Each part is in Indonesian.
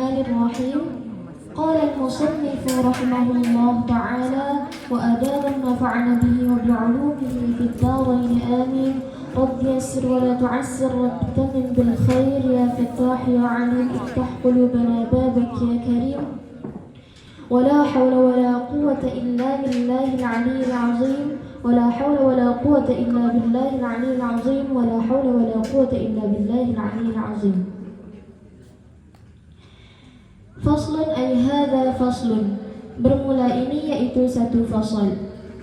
الرحمن الرحيم. قال المصنف رحمه الله تعالى: وأدابا نفعنا به وبعلومه في الدارين آمين. رب يسر ولا تعسر، رب تمم بالخير يا فتاح يا عليم. افتح قلوبنا بابك يا كريم. ولا حول ولا قوة إلا بالله العلي العظيم. ولا حول ولا قوة إلا بالله العلي العظيم. ولا حول ولا قوة إلا بالله العلي العظيم. Faslun ay hadha faslun. Bermula ini yaitu satu fasal.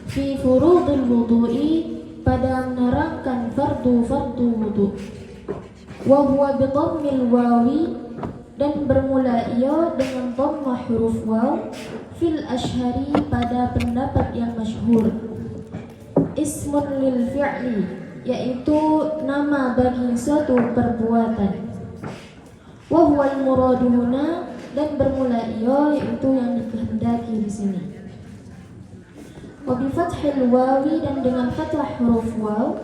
Fi furudil wudu'i, pada menerangkan fardu-fardu wudu'. Wa huwa bi dhammil wawi, dan bermula ia dengan dhammah huruf waw. Fil ashhari, pada pendapat yang masyhur. Ismun lil fi'li, yaitu nama bagi suatu perbuatan. Wa huwa al muradu huna, dan bermula ia yaitu yang dikehendaki di sini. Wa bi fathil wawi, dan dengan fathah huruf waw.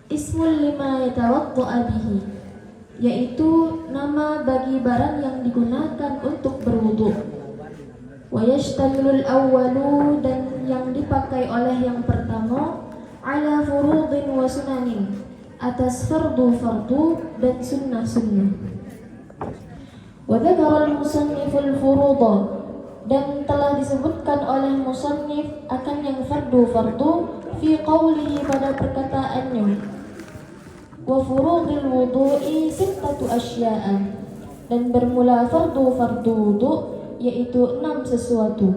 Ismul lima yatawadda'a bihi, yaitu nama bagi barang yang digunakan untuk berwudu. Wa yashtamilul awwalu, dan yang dipakai oleh yang pertama, ala furudin wa sunanin, atas fardu-fardu dan sunnah-sunnah. Wa dzakara al-musanniful furuḍa, dan telah disebutkan oleh musannif akan yang fardu-fardu fi qawlihi, pada perkataannya. Wa furudil wudu'i sittatu asya'a, dan bermula fardu-fardu wudu' yaitu 6 sesuatu.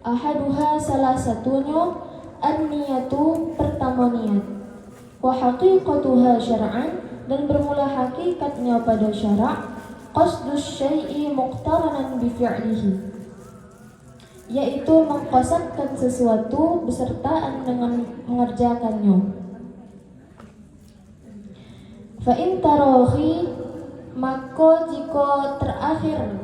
Ahaduha, salah satunya, an-niyatu, pertama niat. Wa haqiqatuha syar'an, dan bermula hakikatnya pada syara'. Qasdus syai'i muqtaranan bi fi'lihi, yaitu mengqasadkan sesuatu besertaan dengan mengerjakannya. Fa in tarahi, maka jika terakhir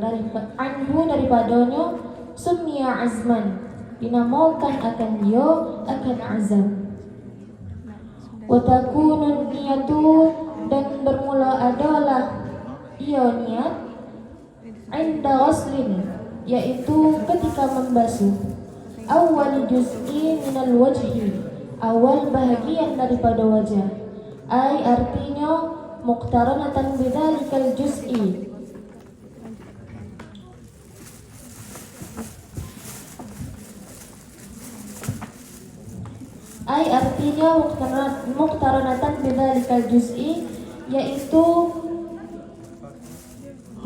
daripadanya, summiya azman, dinamakan akan dia akan azam. Wa takunu niyatu, dan bermula adalah ia niat, inda ghuslin, yaitu ketika membasuh. Awal juz'i minal wajhi, awal bahagian daripada wajah. Ay, artinya muqtaranatan bidzalikal juz'i, ay artinya muqtaranatan bidzalikal juz'i, yaitu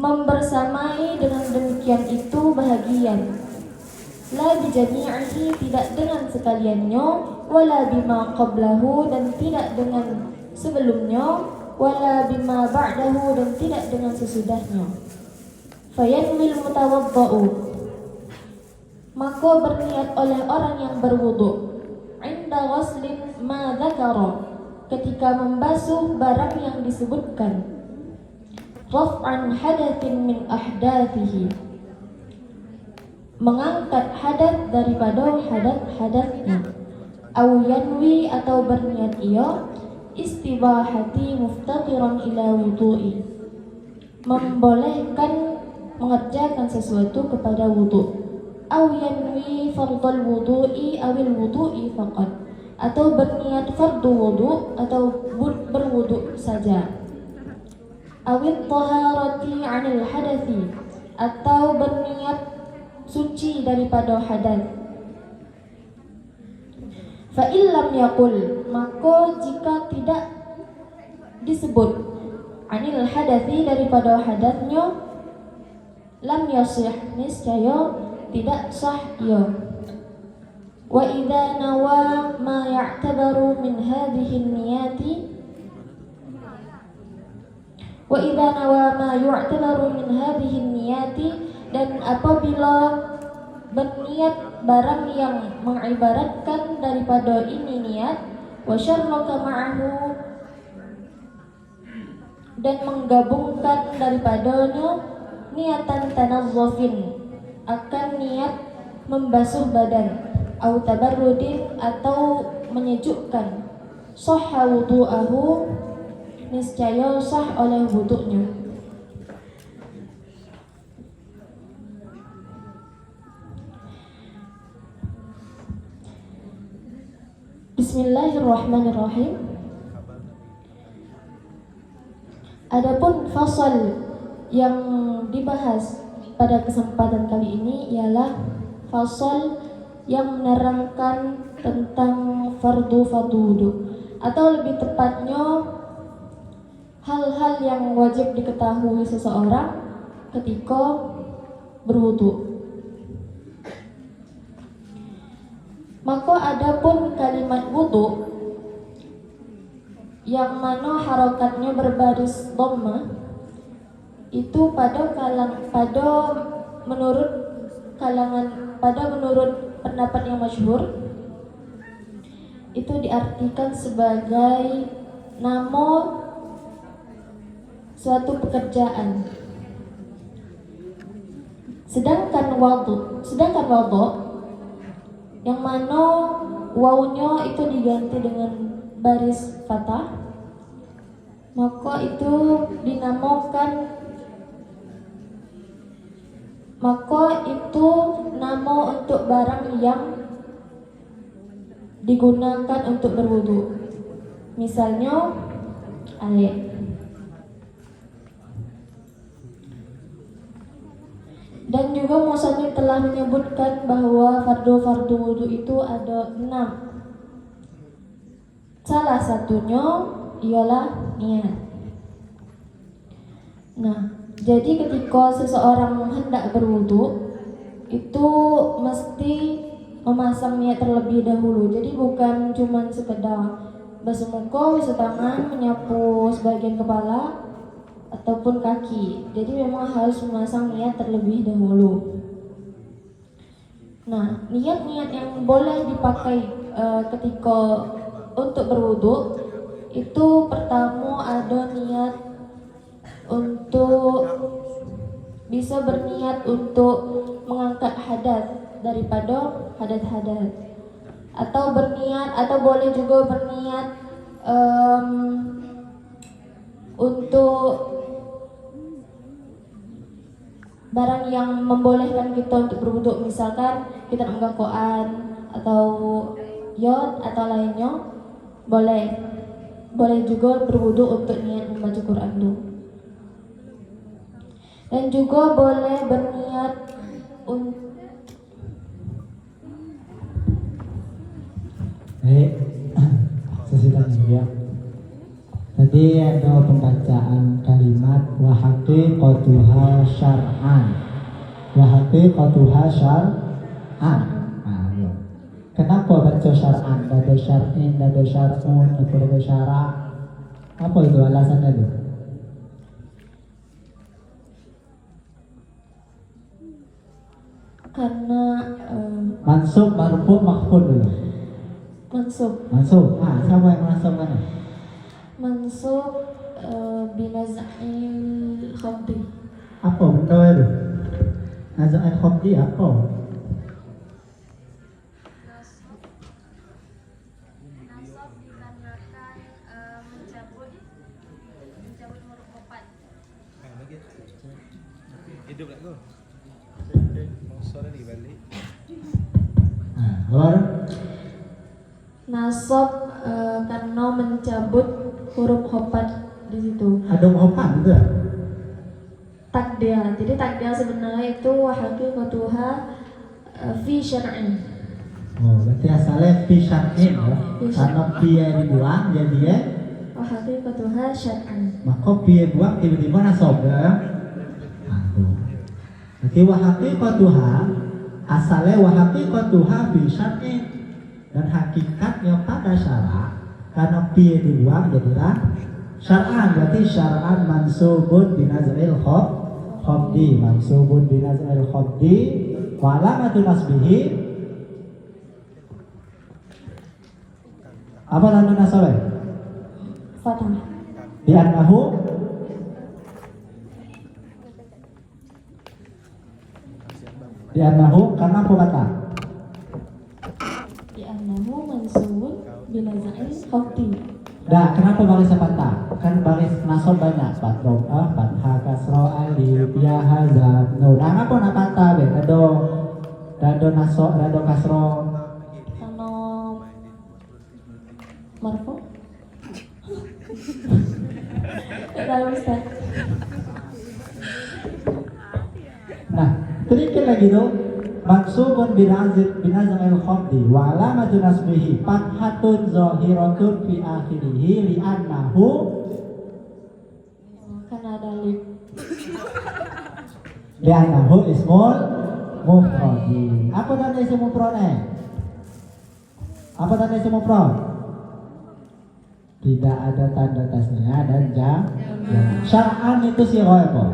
membersamai dengan demikian itu bahagian. La bijami'ihi, tidak dengan sekaliannya. Wala bima qablahu, dan tidak dengan sebelumnya. Wala bima ba'dahu, dan tidak dengan sesudahnya. Fayanwil mutawadda'u, maka berniat oleh orang yang berwudu. Inda ghuslin ma dzakara, ketika membasuh barang yang disebutkan. Raf'an hadatsin min ahdathihi, mengangkat hadat daripada hadat-hadatnya. Au yanwi, atau berniat ia, istibahati muftaqiran ila wudu'i, membolehkan mengerjakan sesuatu kepada wudu. Au yanwi fardal wudu'i awil wudu'i faqat, atau berniat fardu wudu atau berwudu saja. Awit taharati 'anil hadathi, atau berniat suci daripada hadas. Fa illam yaqul, maka jika tidak disebut 'anil hadathi, daripada hadatnya, lam yasih, niscaya tidak sah ia. Wa idza nawa ma ya'tabaru min hadhihi niyati, wa idza nawa ma yu'tabaru min hadhihi niyati, dan apabila berniat barang yang mengibaratkan daripada ini niat. Wa syarraka ma'ahu, dan menggabungkan daripadanya niatan tanazzufin, akan niat membasuh badan. Au tabarrudin, atau menyejukkan. Sahha wudu'ahu, niscaya sah oleh wudu'nya. Bismillahirrahmanirrahim. Adapun fasal yang dibahas pada kesempatan kali ini ialah fasal yang menerangkan tentang fardu wudu, atau lebih tepatnya hal-hal yang wajib diketahui seseorang ketika berwudu. Maka adapun kalimat wudu yang mana harokatnya berbaris dhammah itu menurut pendapat yang masyhur itu diartikan sebagai nama suatu pekerjaan. Sedangkan wudu yang mana wawunya itu diganti dengan baris fathah, maka itu nama untuk barang yang digunakan untuk berwudu. Misalnya air. Dan juga musannif telah menyebutkan bahwa fardu wudu itu ada 6. Salah satunya ialah niat. Nah, jadi ketika seseorang hendak berwudu itu mesti memasang niat terlebih dahulu. Jadi bukan cuma sekedar basuh muka, basuh tangan, menyapu sebagian kepala ataupun kaki. Jadi memang harus memasang niat terlebih dahulu. Nah, niat-niat yang boleh dipakai ketika untuk berwudu itu pertama ada niat untuk bisa berniat untuk mengangkat hadas daripada hadas-hadas, atau boleh juga berniat untuk barang yang membolehkan kita untuk berwudu, misalkan kita memegang Quran atau yod atau lainnya, boleh juga berwudu untuk niat membaca Quran dulu. Dan juga boleh berniat untuk ya. Tadi ada pembacaan kalimat wa haqiqatuha syar'an. Wa haqiqatuha syar'an. Ya. Kenapa baca syar'an? Ada syar'in, ada syar'un, ada syara'. Apa itu alasannya itu? Karena mansub, marfu, makhfud dulu. Mansub. Siapa yang mansub mana? Mansub binaz'il khafdi. Apa benda itu? Naz'il khafdi apa? Nasab dikarenakan mencabut huruf kopan. Hidup tak kau? Suara ni balik. Nasab karena mencabut huruf khopat di situ. Ada khopat itu? Takdir. Jadi takdir sebenarnya itu wa haqiqatuha fi syar'in. Oh, berarti asalnya fi syar'in ya. Karena fi dibuang jadi ya Wa haqiqatuha syar'an. maka fi buang tiba-tiba nasab ya. Berarti wa haqiqatuha asalnya wa haqiqatuha fi syar'in, dan hakikatnya pada syarak karena fi dibuang jadilah syar'an. Berarti syar'an mansubun binaz'il khafdi, mansubun binaz'il khafdi wa alamatu nasbihi apa tanda nasabnya? Fathah. Di annahu karena apa kata? Di annahu mansubun binaz'il khafdi. Nah, kenapa baris fathah? Kan baris nasab banyak, fathah, fathah, kasroh, alif, ya, hazab, nun. Nah, apa nak fathah be? Dado nasab, dado kasroh. Karena Marfu? Tak tahu Ustaz. Nah, sedikit lagi tuh. Maksubun binazam al-khafdi wa alamatu nasbihi fathatun zahiratun fi akhirih li'annahu Karena ada lip. ismul mufradi. Apa tanda isim mufrad? Apa tanda isim mufrad? Tidak ada tanda tasniah dan jam. Syar'an itu sirah apa?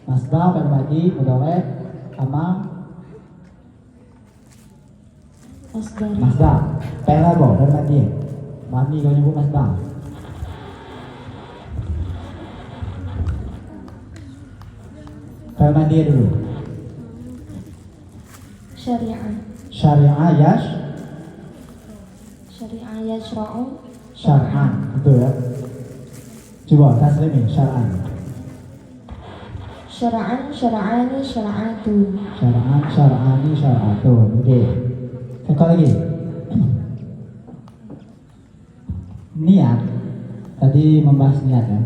Masdar, madi, mudhari', amam, masdar. Pela apa? Dan madi. Mami kau nyebut masdar. Pela madi dulu. Syari'ah yash. Syari'ah yashra'u. Syar'an, betul ya? Coba taslimin syar'an. Syara'an, syara'ani, syara'atu. Syar'an, syar'ani, syar'atu. Oke. Sekali lagi. Niat. Tadi membahas niat ya.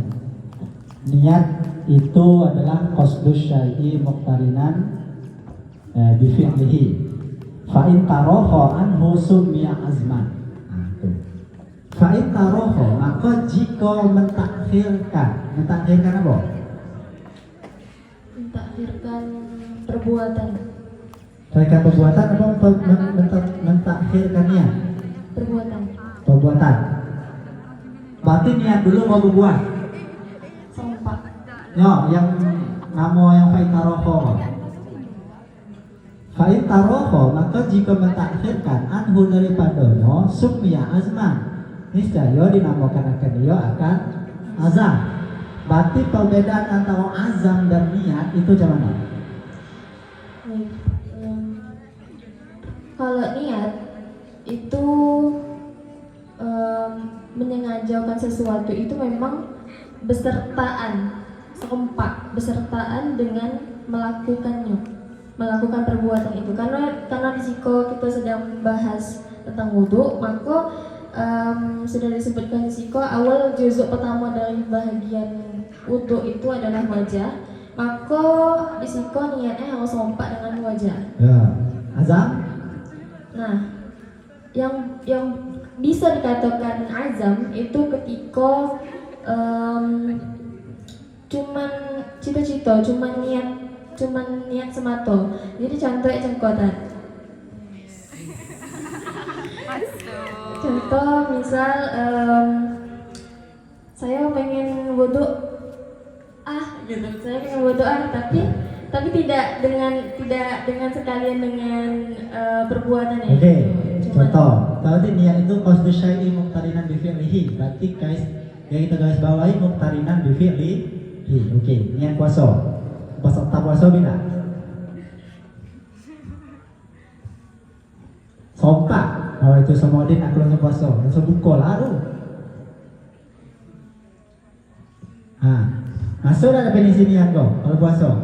Niat itu adalah qasdus syai'i muqtarinan bi fi'lihi. Fa in tarafa anhu summiya azman. Fa'in taroho, maka jika mentakhirkan apa? Mentakhirkan perbuatan. Mentakhirkan perbuatan apa mentakhirkan niat? Perbuatan. Berarti niat dulu mau berbuat. Sempat. Ya, yang nama yang fa'in taroho. Fa'in taroho, maka jika mentakhirkan anhu daripadanya summiya azman. Niscaya dinamakan akan dia akan azam. Berarti perbedaan antara azam dan niat itu macam mana? Kalau niat itu menyengajakan sesuatu itu memang besertaan, serempak besertaan dengan melakukan perbuatan itu. Karena di situ kita sedang membahas tentang wudhu, maka sudah disebutkan di siko awal juzuk pertama dari bahagian wudhu itu adalah wajah, maka di siko niatnya harus sompak dengan wajah. Ya, azam. Nah, yang bisa dikatakan azam itu ketika cuman cita-cita, cuman niat semata. Jadi contohnya cengkotan. Contoh misal saya pengen wudhu gitu. Saya pengen wudhu tapi tidak dengan sekalian dengan perbuatannya. Oke. Contoh, berarti niat itu qasdu syai'i muqtarinan bi fi'lihi. Berarti guys, yang kita garis bawahi muqtarinan bi fi'lihi. Oke, niat puasa. Peserta puasa bila? Sompak. Oh itu semua din aku langsung puasa, langsung buka lah tu. Masuk dah definisi niat kau kalau puasa.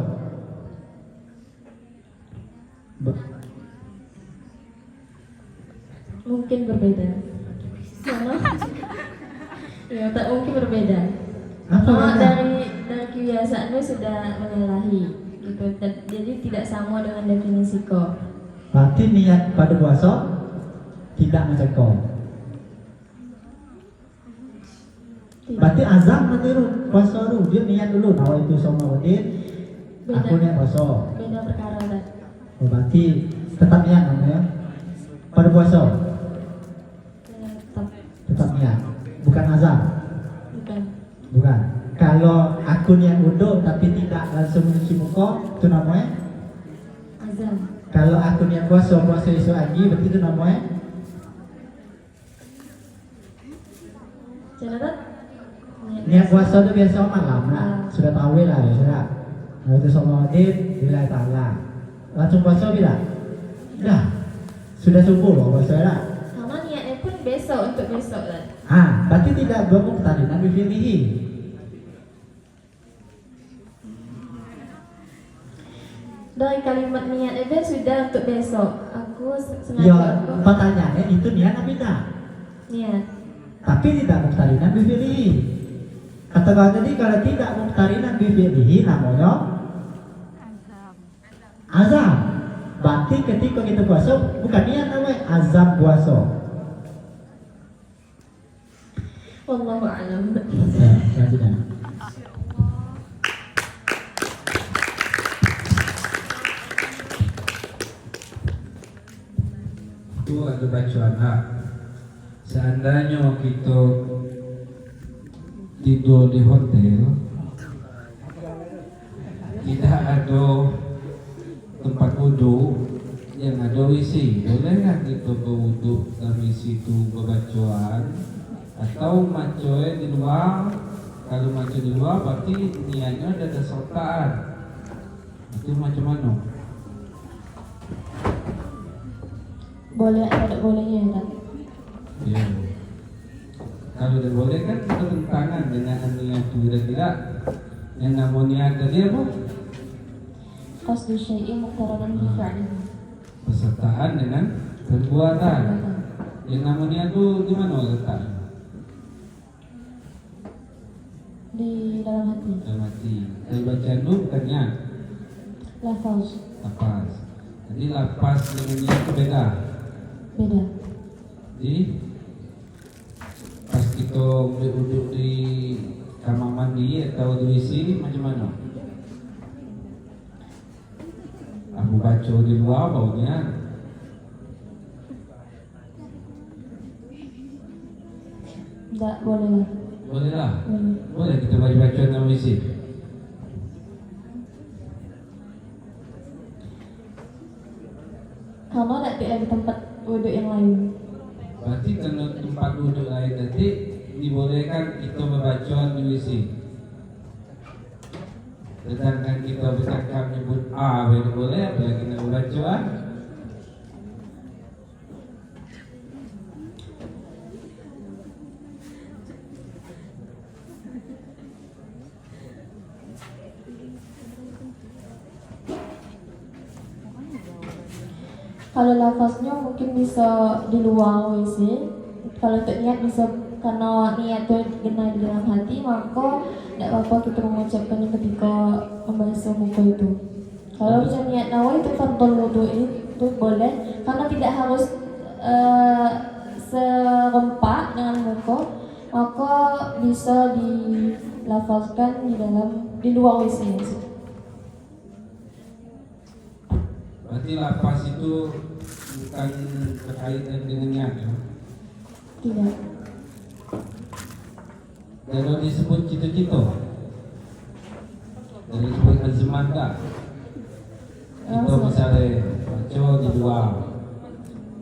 Mungkin berbeda. Ya tak mungkin berbeda. Dari kebiasaannya sudah menyalahi gitu. Jadi tidak sama dengan definisi kau. Berarti niat pada puasa tidak macam kau. Berarti azam nanti puasa dulu, dia niat dulu. Nah itu sama wadid, aku niat puasa. Beda perkara kan? Oh, berarti tetap niat namanya pada puasa. Tetap niat, bukan azam. Bukan. Kalau aku niat wudhu tapi tidak langsung mencuci muka, itu namanya azam. Kalau aku niat puasa esok lagi, berarti itu namanya niat puasa itu biasa malam lah, sudah tahu lah ya sudah. Nah itu sama wadid, bila ta'ala langsung puasa bila? Dah, sudah subuh loh puasa lah. Sama niatnya pun besok untuk besok lah. Berarti tidak bermuqtarinan bi fi'lihi. Dari kalimat niat itu sudah untuk besok. Aku sengaja. Ya, pertanyaannya itu niat apa tidak? Niat. tapi tidak muqtarinan bi fi'lihi. Katakan tadi kalau tidak muqtarinan bi fi'lihi namanya azam. Berarti ketika kita puasa bukan niat namanya azam puasa. Wallahu a'lam. Ya, selanjutnya. Itu ada bacaan hak. Seandainya kita tidur di hotel, tidak ada tempat wudhu, yang ada WC, bolehkah kita berwudhu dalam situ berbacaan atau macoy di luar? Kalau macoy di luar berarti niatnya ada sertaan. Itu macam mana? Boleh atau tidak bolehnya ya, Ustaz? Ya. Kalau tidak boleh kan bertentangan dengan niat itu tidak. Yang namanya tadi apa? Qasdu syai'i muqtaranan bi fi'lihi. Pesertaan dengan perbuatan. Yang namanya itu gimana letak? Di dalam hati. Dalam hati. Kalau bacaan itu bukannya Lafaz lapas. Jadi lapas dengan niat itu beda. beda. Jadi pas kita duduk di kamar mandi atau di WC macam mana? Aku baca di luar baunya. Tidak boleh lah. Boleh lah. Boleh. Boleh kita baca dalam WC. Kalau tidak ada tempat wudhu yang lain. Berarti kalau tempat duduk lain tadi dibolehkan kita membaca di WC. Sedangkan kita bercakap menyebut A boleh, apalagi nak membaca. Kalau lafaznya mungkin bisa di luar WC. Kalau untuk niat bisa, karena niat itu kena di dalam hati, maka tidak apa-apa kita mengucapkannya ketika membasuh muka itu. Kalau macam niat nawa itu fardhu wudu itu boleh, karena tidak harus serempak dengan muka, maka bisa dilafazkan di luar WC. Berarti lapas itu bukan berkaitan dengan niat ya? Tidak. Kalau disebut cita-cita, kalau disebut azman tak? Kita misalnya baca di luar,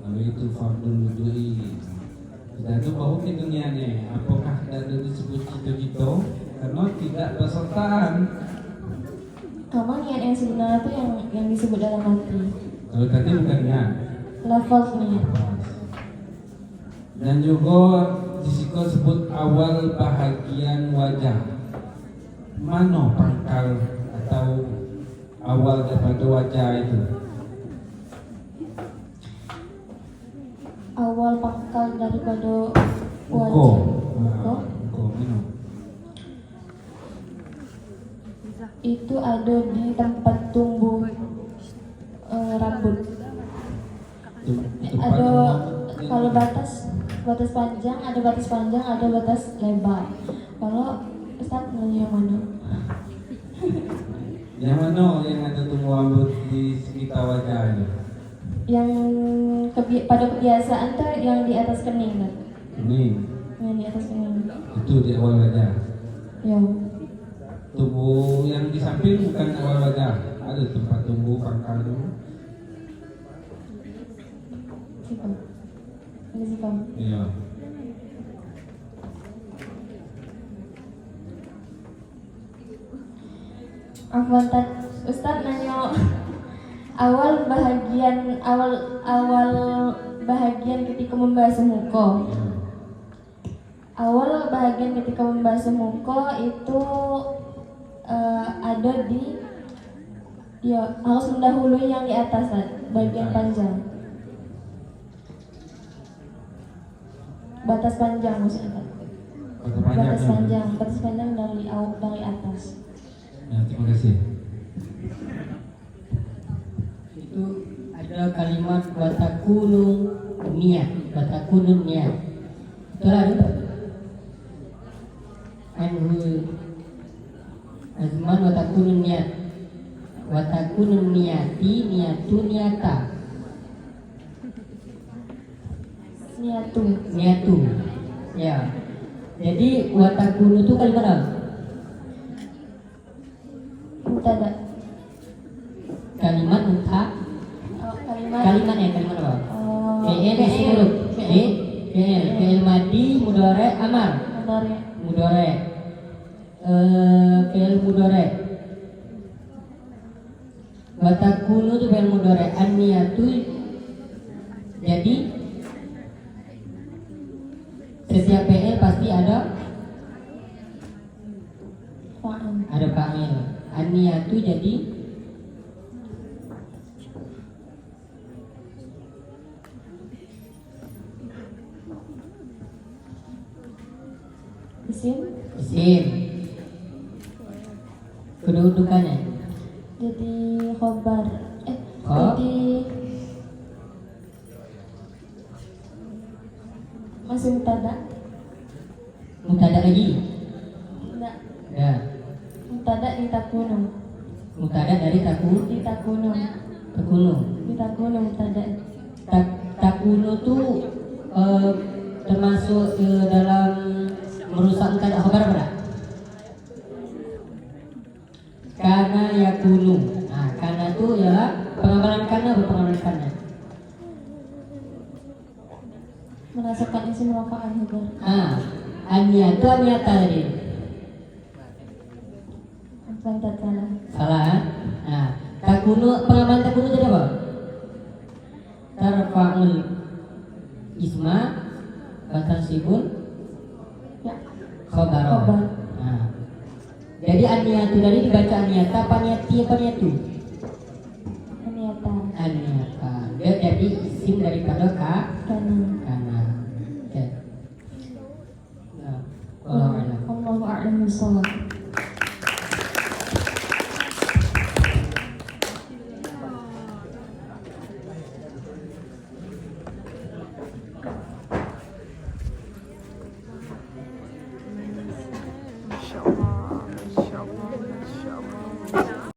lalu itu fardul wudu'i. Kita tu baru kita niatnya. Apakah ada disebut cita-cita? Karena tidak bersertaan. Karena niat yang sebenarnya itu yang disebut dalam hati. Kalau tadi bukan niat. Lafaz niat. Dan juga disiko sebut awal bahagian wajah. Mana pangkal atau awal daripada wajah itu? Awal pangkal daripada Muka. wajah. Muka. Muka mana? Itu ada di tempat tumbuh rambut. Tempat Ada rambut. kalau batas panjang, ada batas panjang, ada batas lebar. Kalau Ustaz nanya yang mana? Yang mana yang ada tumbuh rambut di sekitar wajah itu? Yang pada kebiasaan tuh yang di atas kening kan? Ini, Yang di atas kening. itu di awal wajah. Ya. Tumbuh yang di samping bukan awal wajah. Ada tempat tumbuh pangkal itu. Sipam. Ini sipam. Iya. Afwan, Ustaz nanya awal bahagian ketika membasuh muka. Awal bahagian ketika membasuh muka itu ada di, ya harus mendahului yang di atas kan, bagian panjang. batas panjang maksudnya. Batas panjang dari atas. Ya, terima kasih. Itu adalah kalimat watakunun niat. Itulah anhu azman watakunun niat. Watakunun niati niatu niata. Niatu. Ya. Jadi watakunu itu kalimat apa? Mubtada. Kalimat muta. Kalimat apa? Fi'il isim huruf. Fi'il madi mudhari amar. Mudhari. Fi'il mudhari. Watakunu itu fi'il mudhari. An-niyatu jadi setiap fi'il pasti ada fa'il. An-niyatu jadi isim. Kedudukannya Jadi khobar. Kho- Jadi masih mubtada. mubtada lagi. Enggak. Ya. Mubtada ditakunu. Mubtada dari takunu. Ditakunu mubtada. Takunu tuh termasuk dalam merusak mubtada khabar apa? Karena yakunu. Nah, karena itu ya pengamalan karena. Merasakan isim rafa'ah khabar. Aniyatu aniyata tadi. Apa yang tak salah? Salah. Nah, takunu pengamalan takunu jadi apa? Tarfa'ul isma wa tansibul Ya. khabar. Khabar. Nah. Jadi aniyatu tadi dibaca aniyata apa niyatu? Aniyata. Dia jadi isim daripada Kanan. kana. Ya. Nah, wallahu a'lam. Allahu a'lam bishawab.